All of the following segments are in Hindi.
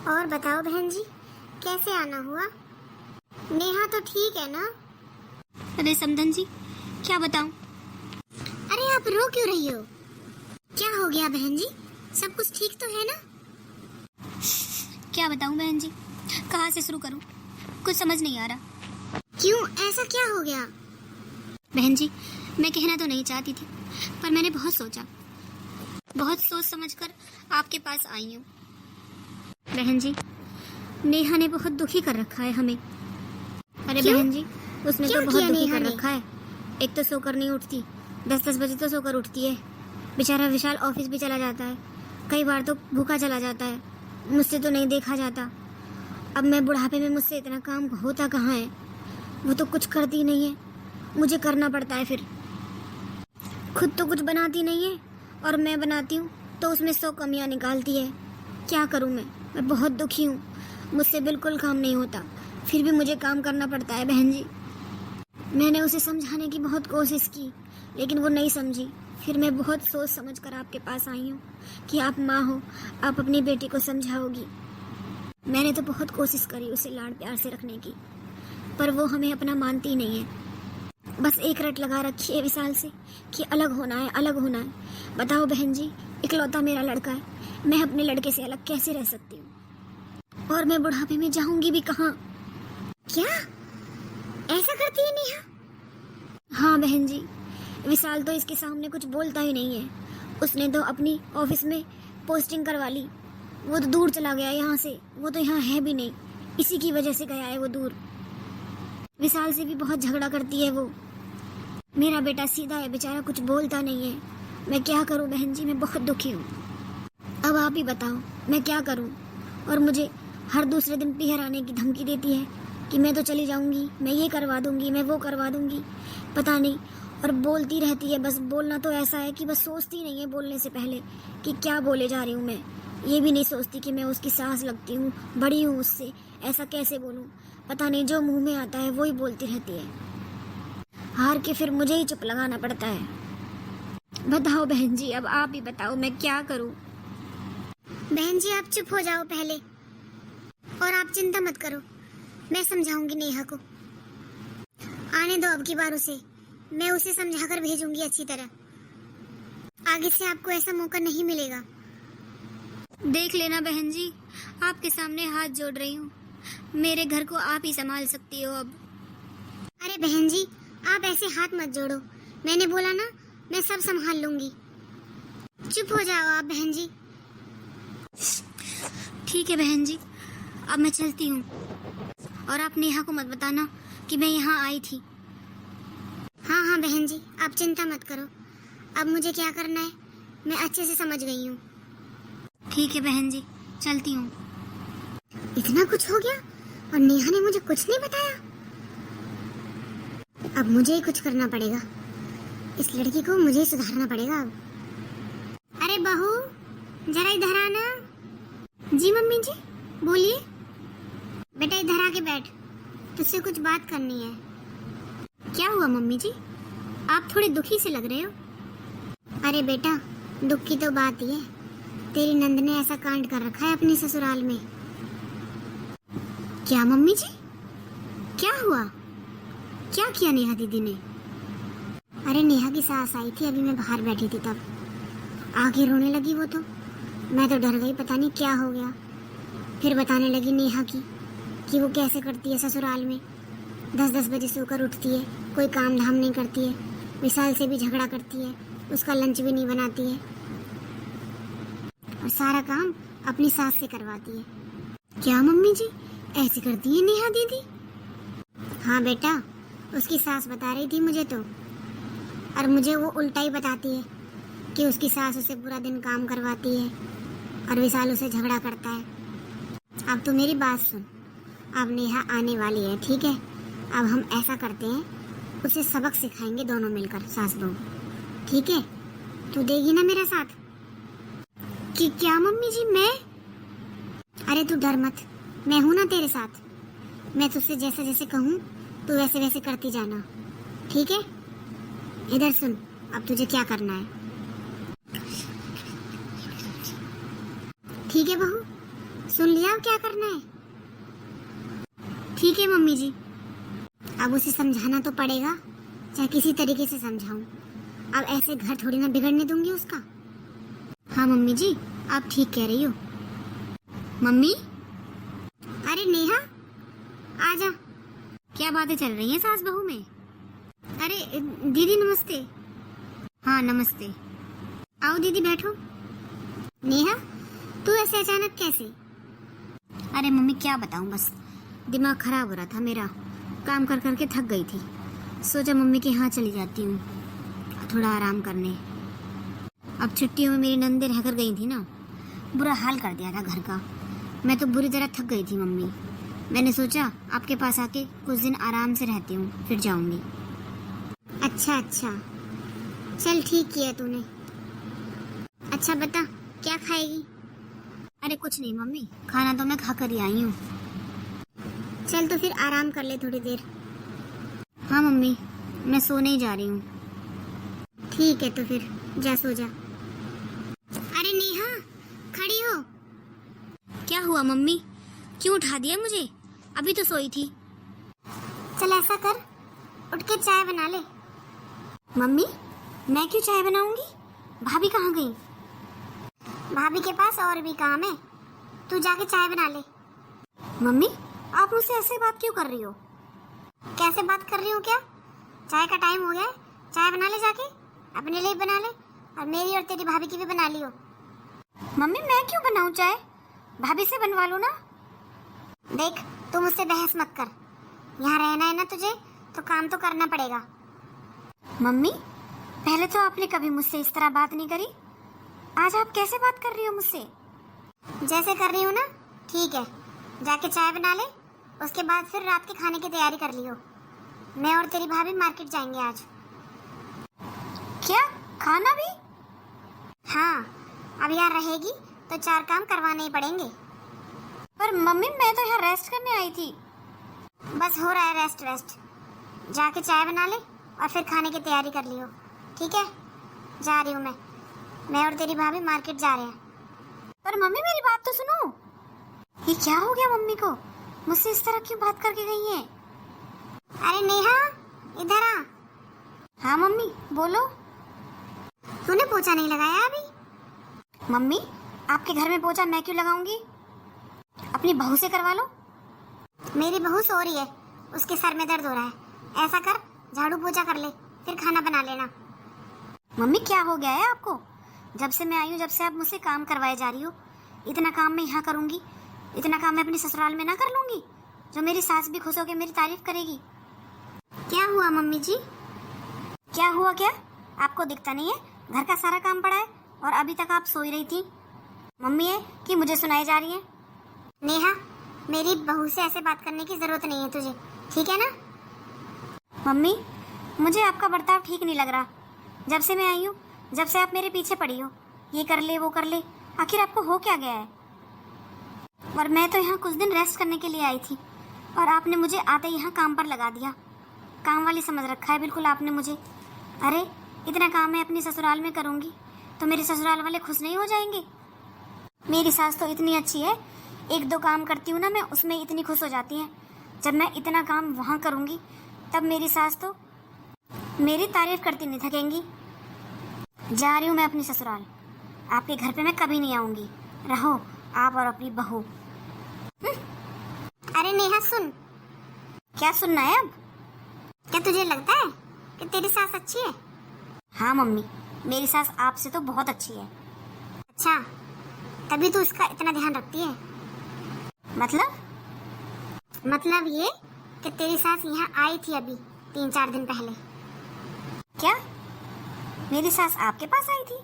और बताओ बहन जी, कैसे आना हुआ? नेहा तो ठीक है ना? अरे समधन जी, क्या बताऊं? अरे आप रो क्यों रही हो? क्या हो गया बहन जी? सब कुछ ठीक तो है ना? क्या बताऊं बहन जी, कहाँ से शुरू करूं, कुछ समझ नहीं आ रहा। क्यों, ऐसा क्या हो गया? बहन जी, मैं कहना तो नहीं चाहती थी, पर मैंने बहुत सोच समझकर आपके पास आई हूँ। बहन जी, नेहा ने बहुत दुखी कर रखा है हमें। अरे क्यों? बहन जी, उसने क्या तो बहुत किया दुखी नेहा कर ने? रखा है। एक तो सोकर नहीं उठती, 10-10 बजे तो सोकर उठती है। बेचारा विशाल ऑफिस भी चला जाता है, कई बार तो भूखा चला जाता है, मुझसे तो नहीं देखा जाता। अब मैं बुढ़ापे में मुझसे इतना काम होता कहाँ है, वो तो कुछ करती नहीं है, मुझे करना पड़ता है। फिर खुद तो कुछ बनाती नहीं है और मैं बनाती हूँ तो उसमें 100 कमियाँ निकालती है। क्या करूँ मैं बहुत दुखी हूँ, मुझसे बिल्कुल काम नहीं होता, फिर भी मुझे काम करना पड़ता है। बहन जी, मैंने उसे समझाने की बहुत कोशिश की, लेकिन वो नहीं समझी। फिर मैं बहुत सोच समझ कर आपके पास आई हूँ कि आप माँ हो, आप अपनी बेटी को समझाओगी। मैंने तो बहुत कोशिश करी उसे लाड प्यार से रखने की, पर वो हमें अपना मानती नहीं है। बस एक रट लगा रखी है विशाल से कि अलग होना है, अलग होना है। बताओ बहन जी, इकलौता मेरा लड़का है, मैं अपने लड़के से अलग कैसे रह सकती हूँ? और मैं बुढ़ापे में जाऊंगी भी कहाँ? क्या ऐसा करती है नेहा? हाँ बहन जी, विशाल तो इसके सामने कुछ बोलता ही नहीं है। उसने तो अपनी ऑफिस में पोस्टिंग करवा ली, वो तो दूर चला गया यहाँ से, वो तो यहाँ है भी नहीं, इसी की वजह से गया है वो दूर। विशाल से भी बहुत झगड़ा करती है वो। मेरा बेटा सीधा है, बेचारा कुछ बोलता नहीं है। मैं क्या करूं बहन जी, मैं बहुत दुखी हूँ। अब आप ही बताओ मैं क्या करूं? और मुझे हर दूसरे दिन पीहर आने की धमकी देती है कि मैं तो चली जाऊंगी, मैं ये करवा दूंगी, मैं वो करवा दूंगी, पता नहीं। और बोलती रहती है, बस बोलना तो ऐसा है कि बस सोचती नहीं है बोलने से पहले कि क्या बोले जा रही हूँ मैं। ये भी नहीं सोचती कि मैं उसकी सास लगती हूँ, बड़ी हूँ उससे, ऐसा कैसे बोलूँ। पता नहीं, जो मुंह में आता है वही बोलती रहती है। हार के फिर मुझे ही चुप लगाना पड़ता है। बताओ बहन जी, अब आप ही बताओ मैं क्या करूँ? बहन जी आप चुप हो जाओ पहले, और आप चिंता मत करो, मैं समझाऊंगी नेहा को। आने दो अब की बार उसे, मैं उसे समझाकर भेजूंगी अच्छी तरह। आगे से आपको ऐसा मौका नहीं मिलेगा। देख लेना बहन जी, आपके सामने हाथ जोड़ रही हूँ, मेरे घर को आप ही संभाल सकती हो अब। अरे बहन जी, आप ऐसे हाथ मत जोड़ो, मैंने बोला ना मैं सब संभाल लूंगी। चुप हो जाओ आप बहन जी। ठीक है बहन जी, अब मैं चलती हूँ, और आप नेहा को मत बताना कि मैं यहाँ आई थी। हाँ हाँ बहन जी, आप चिंता मत करो, अब मुझे क्या करना है मैं अच्छे से समझ गई हूँ। ठीक है बहन जी, चलती हूँ। इतना कुछ हो गया और नेहा ने मुझे कुछ नहीं बताया। अब मुझे ही कुछ करना पड़ेगा, इस लड़की को मुझे ही सुधारना पड़ेगा अब। अरे बहू, जरा इधर आना। जी मम्मी जी, बोलिए। बेटा इधर आके बैठ, तुझसे कुछ बात करनी है। क्या हुआ मम्मी जी, आप थोड़े दुखी से लग रहे हो? अरे बेटा, दुख की तो बात ही है, तेरी नंद ने ऐसा कांड कर रखा है अपने ससुराल में। क्या मम्मी जी, क्या हुआ? क्या किया नेहा दीदी ने? अरे नेहा की सास आई थी, अभी मैं बाहर बैठी थी तब आके रोने लगी वो तो। मैं तो डर गई, पता नहीं क्या हो गया। फिर बताने लगी नेहा की कि वो कैसे करती है ससुराल में, 10-10 बजे सोकर उठती है, कोई काम धाम नहीं करती है, विशाल से भी झगड़ा करती है, उसका लंच भी नहीं बनाती है, और सारा काम अपनी सास से करवाती है। क्या मम्मी जी, ऐसे करती है नेहा दीदी? हाँ बेटा, उसकी सास बता रही थी मुझे तो, और मुझे वो उल्टा ही बताती है कि उसकी सास उसे पूरा दिन काम करवाती है और विशाल उसे झगड़ा करता है। अब तो मेरी बात सुन, अब नेहा आने वाली है, ठीक है? अब हम ऐसा करते हैं, उसे सबक सिखाएंगे दोनों मिलकर, सास बहू, ठीक है? तू देगी ना मेरा साथ? कि क्या मम्मी जी, मैं? अरे तू डर मत, मैं हूं ना तेरे साथ। मैं तुझसे जैसे जैसे कहूँ तू वैसे वैसे करती जाना, ठीक है? इधर सुन, अब तुझे क्या करना है, ठीक है बहू? सुन लिया अब क्या करना है? ठीक है मम्मी जी, अब उसे समझाना तो पड़ेगा, चाहे किसी तरीके से समझाऊं। अब ऐसे घर थोड़ी ना बिगड़ने दूंगी उसका। हाँ मम्मी जी, आप ठीक कह रही हो। मम्मी, अरे नेहा, आजा। क्या बातें चल रही हैं सास बहू में? अरे दीदी नमस्ते। हाँ नमस्ते, आओ दीदी बैठो। नेहा, तू ऐसे अचानक कैसे? अरे मम्मी क्या बताऊं, बस दिमाग खराब हो रहा था मेरा, काम कर करके थक गई थी। सोचा मम्मी के यहाँ चली जाती हूँ थोड़ा आराम करने। अब छुट्टियों में मेरी नंदे रहकर गई थी ना, बुरा हाल कर दिया था घर का। मैं तो बुरी तरह थक गई थी मम्मी। मैंने सोचा आपके पास आके कुछ दिन आराम से रहती हूँ, फिर जाऊंगी। अच्छा अच्छा, चल ठीक किया तूने। अच्छा बता, क्या खाएगी? अरे कुछ नहीं मम्मी, खाना तो मैं खा कर ही आई हूँ। चल तो फिर आराम कर ले थोड़ी देर। हाँ मम्मी, मैं सोने ही जा रही हूँ। ठीक है तो फिर जा सो जा। अरे नेहा, खड़ी हो। क्या हुआ मम्मी, क्यों उठा दिया मुझे? अभी तो सोई थी। चल ऐसा कर, उठ के चाय बना ले। मम्मी, मैं क्यों चाय बनाऊंगी? भाभी कहाँ गई? भाभी के पास और भी काम है, तू जाके चाय बना ले। मम्मी, आप मुझसे ऐसे बात क्यों कर रही हो? कैसे बात कर रही हूँ क्या? चाय का टाइम हो गया है, चाय बना ले जाके, अपने लिए बना ले और मेरी और तेरी भाभी की भी बना लियो। मम्मी मैं क्यों बनाऊं चाय? भाभी से बनवा लो ना। देख, तू मुझसे बहस मत कर। यहाँ रहना है ना तुझे, तो काम तो करना पड़ेगा। मम्मी, पहले तो आपने कभी मुझसे इस तरह बात नहीं करी, आज आप कैसे बात कर रही हो मुझसे? जैसे कर रही हूँ ना, ठीक है। जाके चाय बना ले, उसके बाद फिर रात के खाने की तैयारी कर लियो। मैं और तेरी भाभी मार्केट जाएंगे आज। क्या, खाना भी? हाँ, अब यहाँ रहेगी तो 4 काम करवाने ही पड़ेंगे। पर मम्मी मैं तो यहाँ रेस्ट करने आई थी। बस हो रहा है रेस्ट। जाके चाय बना ले और फिर खाने की तैयारी कर लियो, ठीक है? जा रही हूँ मैं और तेरी भाभी मार्केट जा रहे हैं। पर मम्मी मेरी बात तो सुनो। ये क्या हो गया मम्मी को? मुझसे इस तरह क्यों बात करके गई है? अरे नेहा, इधर आ। हाँ मम्मी बोलो। तूने पोछा नहीं लगाया अभी? मम्मी, आपके घर में पोछा मैं क्यों लगाऊंगी? अपनी बहू से करवा लो। मेरी बहू सो रही है, उसके सर में दर्द हो रहा है। ऐसा कर, झाड़ू पोछा कर ले, फिर खाना बना लेना। मम्मी क्या हो गया है आपको? जब से मैं आई हूँ, जब से आप मुझसे काम करवाए जा रही हो, इतना काम मैं यहाँ करूंगी, इतना काम मैं अपनी ससुराल में ना कर लूंगी, जो मेरी सास भी खुश होकर मेरी तारीफ करेगी। क्या हुआ मम्मी जी? क्या हुआ क्या? आपको दिखता नहीं है? घर का सारा काम पड़ा है और अभी तक आप सोई रही थी। मम्मी है कि मुझे सुनाई जा रही है? नेहा, मेरी बहू से ऐसे बात करने की जरूरत नहीं है तुझे, ठीक है ना? मम्मी, मुझे आपका बर्ताव ठीक नहीं लग रहा। जब से मैं आई हूँ, जब से आप मेरे पीछे पड़ी हो, ये कर ले वो कर ले, आखिर आपको हो क्या गया है? और मैं तो यहाँ कुछ दिन रेस्ट करने के लिए आई थी और आपने मुझे आते यहाँ काम पर लगा दिया। काम वाली समझ रखा है बिल्कुल आपने मुझे। अरे इतना काम मैं अपनी ससुराल में करूँगी तो मेरे ससुराल वाले खुश नहीं हो जाएंगे? मेरी सास तो इतनी अच्छी है, 1-2 काम करती हूँ ना मैं, उसमें इतनी खुश हो जाती हैं। जब मैं इतना काम वहाँ करूँगी तब मेरी सास तो मेरी तारीफ करती नहीं थकेंगी। जा रही हूँ मैं अपनी ससुराल, आपके घर पे मैं कभी नहीं आऊँगी। रहो आप और अपनी बहू। अरे नेहा सुन। क्या सुनना है अब? क्या तुझे लगता है कि तेरी सास अच्छी है? हाँ मम्मी, मेरी सास आपसे तो बहुत अच्छी है। अच्छा, तभी तो उसका इतना ध्यान रखती है। मतलब ये कि तेरी सास यहाँ आई थी अभी 3-4 दिन पहले। क्या? मेरी सास आपके पास आई थी?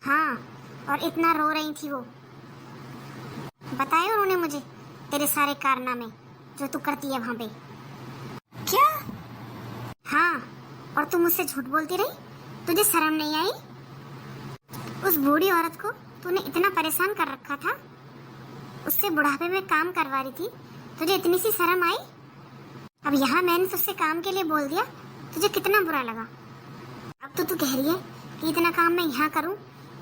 हाँ, और इतना रो रही थी वो। बताए उन्होंने मुझे तेरे सारे कारनामे जो तू करती है वहाँ पे। क्या? हाँ, और तू मुझसे झूठ बोलती रही, तुझे शर्म नहीं आई? उस बूढ़ी औरत को तूने इतना परेशान कर रखा था, उससे बुढ़ापे में काम करवा रही थी, तुझे इतनी सी शर्म आई? अब यहाँ मैंने तुझसे काम के लिए बोल दिया, तुझे कितना बुरा लगा। अब तो तू कह रही है कि इतना काम मैं यहाँ करूँ,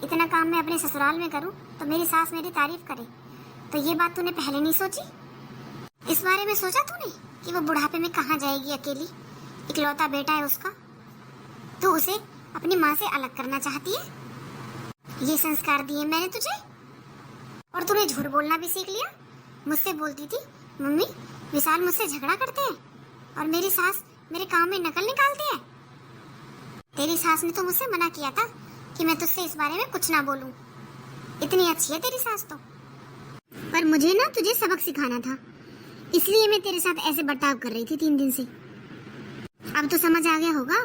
इतना काम मैं अपने ससुराल में करूँ तो मेरी सास मेरी तारीफ करे। तो ये बात तूने पहले नहीं सोची? इस बारे में सोचा तूने कि वो बुढ़ापे में कहाँ जाएगी अकेली? इकलौता बेटा है उसका, तू उसे अपनी माँ से अलग करना चाहती है? ये संस्कार दिए मैंने तुझे, और तूने झूठ बोलना भी सीख लिया। मुझसे बोलती थी मम्मी विशाल मुझसे झगड़ा करते हैं और मेरी सास मेरे काम में नकल निकालती है। तेरी सास ने तो मुझसे मना किया था कि मैं तुझसे इस बारे में कुछ ना बोलूं। इतनी अच्छी है तेरी सास तो। पर मुझे ना तुझे सबक सिखाना था, इसलिए मैं तेरे साथ ऐसे बर्ताव कर रही थी 3 दिन से। अब तो समझ आ गया होगा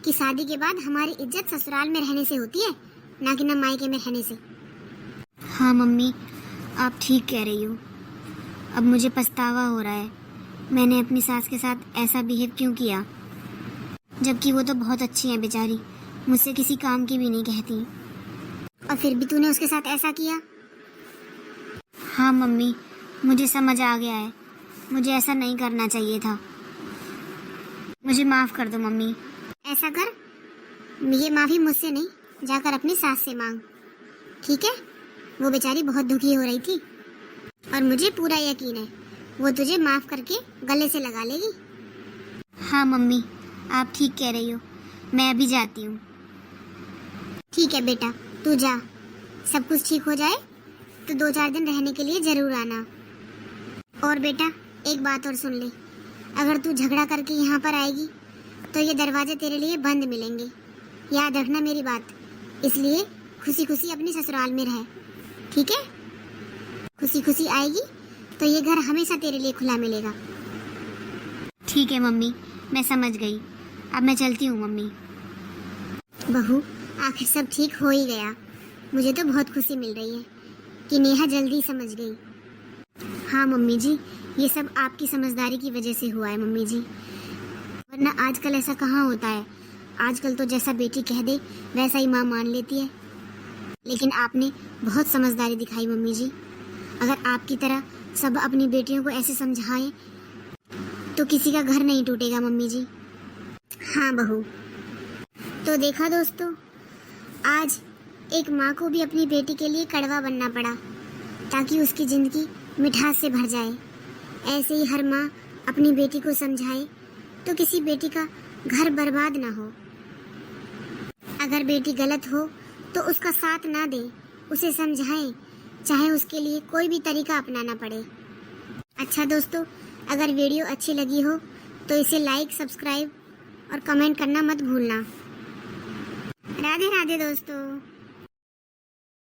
कि शादी के बाद हमारी इज्जत ससुराल में रहने से होती है, ना कि न मायके में रहने से। हाँ मम्मी, आप ठीक कह रही हो। अब मुझे पछतावा हो रहा है, मैंने अपनी सास के साथ ऐसा बिहेव क्यों किया, जबकि वो तो बहुत अच्छी है बेचारी, मुझसे किसी काम की भी नहीं कहती। और फिर भी तूने उसके साथ ऐसा किया। हाँ मम्मी, मुझे समझ आ गया है, मुझे ऐसा नहीं करना चाहिए था। मुझे माफ कर दो मम्मी। ऐसा कर, ये माफी मुझसे नहीं, जाकर अपनी सास से मांग, ठीक है? वो बेचारी बहुत दुखी हो रही थी और मुझे पूरा यकीन है वो तुझे माफ करके गले से लगा लेगी। हाँ मम्मी, आप ठीक कह रही हो, मैं अभी जाती हूँ। ठीक है बेटा, तू जा। सब कुछ ठीक हो जाए तो 2-4 दिन रहने के लिए जरूर आना। और बेटा एक बात और सुन ले, अगर तू झगड़ा करके यहाँ पर आएगी तो ये दरवाजे तेरे लिए बंद मिलेंगे। याद रखना मेरी बात, इसलिए खुशी खुशी अपनी ससुराल में रह, ठीक है? खुशी खुशी आएगी तो ये घर हमेशा तेरे लिए खुला मिलेगा। ठीक है मम्मी, मैं समझ गई। अब मैं चलती हूँ मम्मी। बहू, आखिर सब ठीक हो ही गया। मुझे तो बहुत खुशी मिल रही है कि नेहा जल्दी समझ गई। हाँ मम्मी जी, ये सब आपकी समझदारी की वजह से हुआ है मम्मी जी, वरना आजकल ऐसा कहाँ होता है। आजकल तो जैसा बेटी कह दे वैसा ही माँ मान लेती है। लेकिन आपने बहुत समझदारी दिखाई मम्मी जी। अगर आपकी तरह सब अपनी बेटियों को ऐसे समझाएं तो किसी का घर नहीं टूटेगा मम्मी जी। हाँ बहू, तो देखा दोस्तों, आज एक माँ को भी अपनी बेटी के लिए कड़वा बनना पड़ा ताकि उसकी जिंदगी मिठास से भर जाए। ऐसे ही हर माँ अपनी बेटी को समझाए तो किसी बेटी का घर बर्बाद ना हो। अगर बेटी गलत हो तो उसका साथ ना दे, उसे समझाएं, चाहे उसके लिए कोई भी तरीका अपनाना पड़े। अच्छा दोस्तों, अगर वीडियो अच्छी लगी हो तो इसे लाइक, सब्सक्राइब और कमेंट करना मत भूलना। राधे राधे दोस्तों।